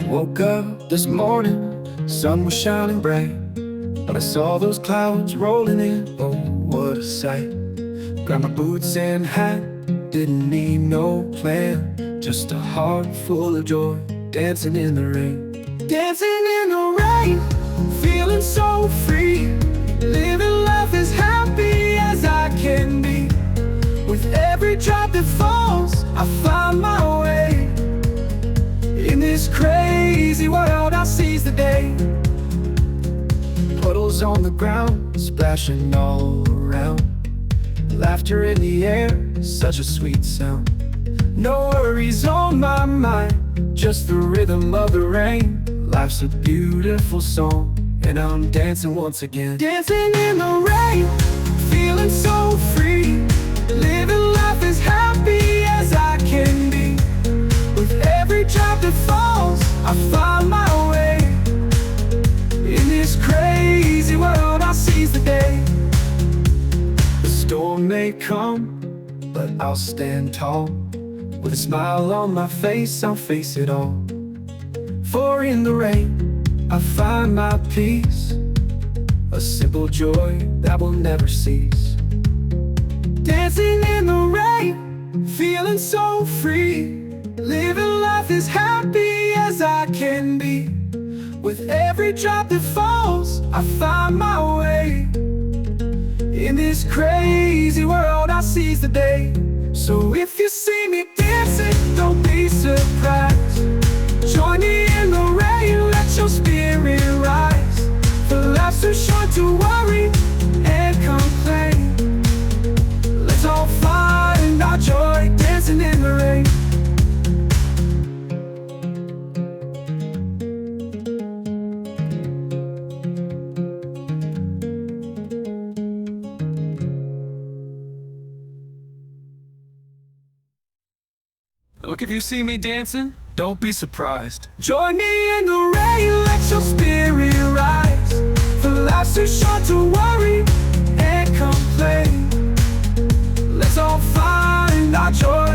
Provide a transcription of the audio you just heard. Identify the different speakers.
Speaker 1: Woke up this morning, sun was shining bright, but I saw those clouds rolling in. Oh, what a sight. Grabbed my boots and hat, didn't need no plan, just a heart full of joy, dancing in the rain. Dancing in the rain, feeling so free, living life as happy as I can be. With every drop that falls, I find my way. In this crazy world, I seize the day. Puddles on the ground, splashing all around. Laughter in the air, such a sweet sound. No worries on my mind, just the rhythm of the rain. Life's a beautiful song, and I'm dancing once again. Dancing in the rain, feeling so free, living life as happy as I can be. With every drop that falls, I find my way. In this crazy world, I seize the day. The storm may come, but I'll stand tall. With a smile on my face, I'll face it all. For in the rain, I find my peace, a simple joy that will never cease. Dancing in the rain, feeling so free, living life as happy as I can be. With every drop that falls, I find my way. In this crazy world, I seize the day. So if you see me dancing, don't be surprised. Join me in the rain, let your spirit rise. For life's too short to worry and complain. Let's all find our joy dancing in the rain. Look, if you see me dancing, don't be surprised. Join me in the rain, let your spirit rise. For life's too short to worry and complain. Let's all find our joy